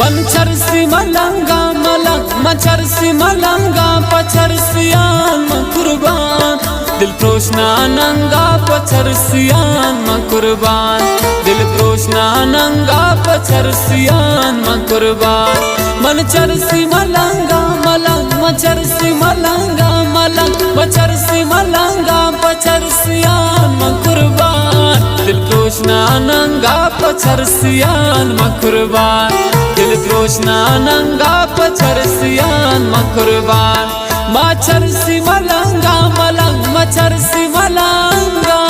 Mancarsi malanga malang, mancarsi malanga pacarsian kurban. दिल प्रोशना नंगा पचरसियान मां कुर्बान, दिल प्रोशना नंगा पचरसियान मां कुर्बान। मन चरसी मलंगा मलंग, मचरसी मलंगा मलंग, मचरसी मलंगा पचरसियान मां कुर्बान। दिल प्रोशना नंगा पचरसियान मां कुर्बान, दिल प्रोशना नंगा पचरसियान मां कुर्बान। मचरसी मलंगा मलंग, मचरसी मलंगा।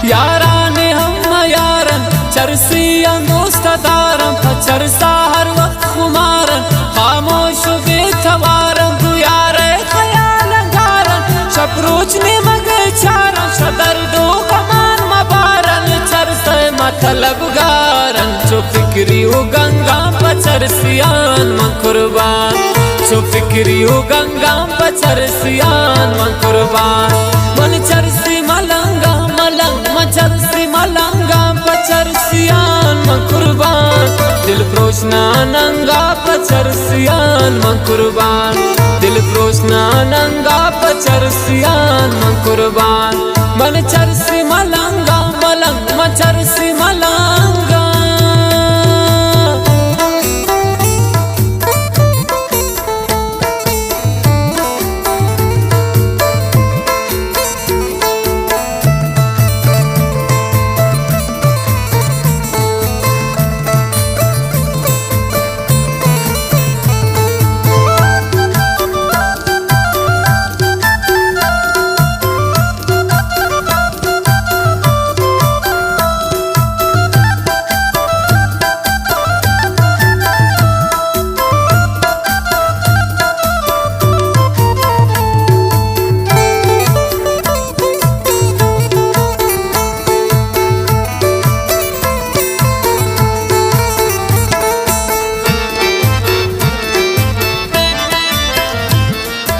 यारान हम यारन चरसियां दोस्त दारम, चरसा हर वक्त खुमारन खामोश बेथवारन। तू यार ख्याल गारन शपरोच ने मगे चारन, शदर दो कमान मबारन चरस मतलब गारन। जो फिक्री हो गंगा पचरसियान मां कुर्बान, जो फिक्री हो गंगा पचरसियान मां कुर्बान। मन चरसी मलंगा मलंग, मचरसी मलंगा पचरसियान मां कुर्बान। दिल प्रोशना नंगा पचरसियान मां कुर्बान, दिल प्रोशना नंगा पचरसियान मां कुर्बान। मन चरसी मलंगा मलंग, मचरसी मलंगा।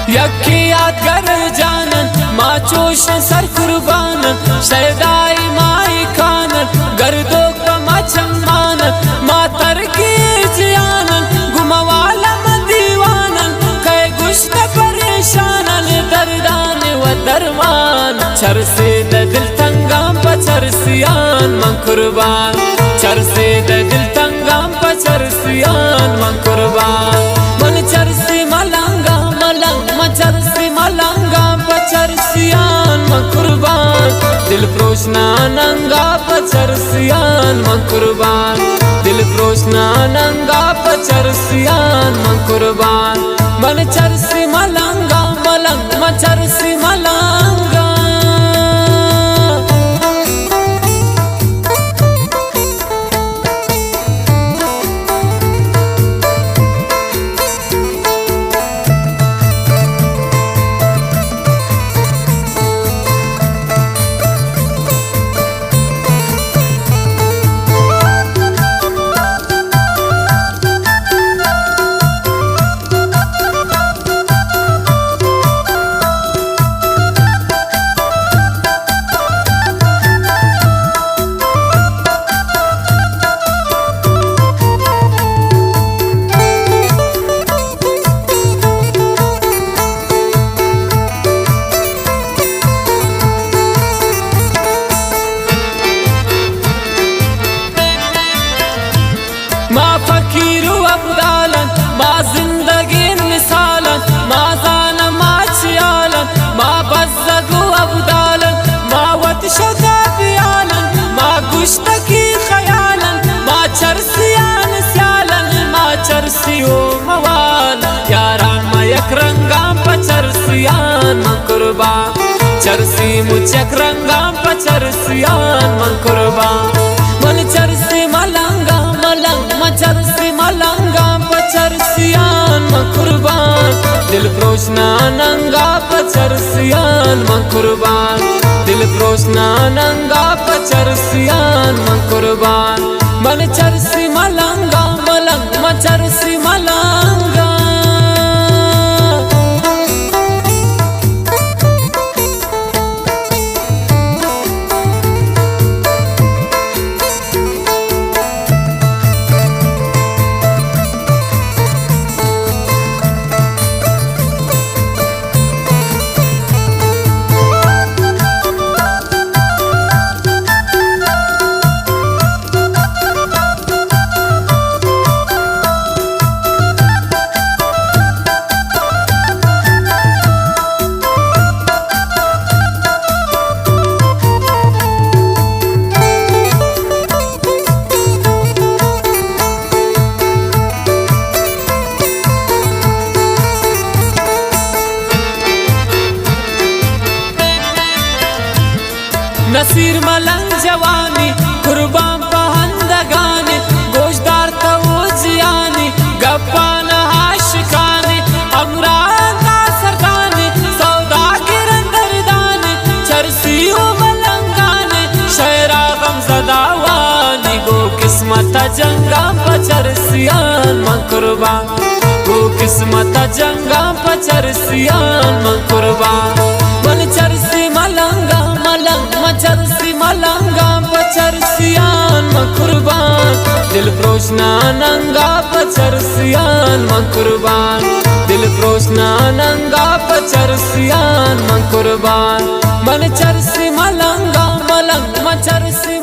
यकी याद कर जानन माँ चोश सर कुर्बानन, शहदाई माई खानन गर्दो कमा चम्मानन। माँ तरकी जियानन गुमवाला दीवानन, कहे गुश्त परेशानन दर्दान व दरमान। चर से दिल तंगाम पचरसियान मां कुर्बान, चर से दिल तंगाम पचरसियान मां कुर्बान। मन चरसी मलंगा मलंग, मचरसी मलंगा पचरसियान मां कुर्बान। दिल प्रोशना नंगा पचरसियान मां कुर्बान, दिल प्रोशना नंगा पचरसियान मां कुर्बान। मन चरसी मलंगा मलंग, मचरसी मलंगा। चरसी मुचक रंगा पचरसियान मन कुर्बान मन चरसी मलंगा मलंग मचरसी मलंगा पचरसियान मन कुर्बान दिल प्रोशना नंगा पचरसियान मन कुर्बान दिल प्रोशना नंगा पचरसियान मन कुर्बान मन चरसी मलंगा मलंग मचरसी मलंगा नसीर मलंग जवानी कुर्बान पहंदगानी गोशदार तवजियानी गप्पान आशिकानी अमराना सरदानी सौदागिरन दरदानी चरसी मलंगानी शहरा गमजदावानी गो किस्मत जंगा पचरसियान मन कुर्बान गो किस्मत जंगा पचरसियान मन कुर्बान मन चरसी मलंगा मलंग मचरसी मलंगा पचरसियान मन कुर्बान दिल प्रोशना नंगा पचरसियान मन कुर्बान दिल प्रोशना नंगा पचरसियान मन कुर्बान मन चरसी मलंगा मलंग मचरसी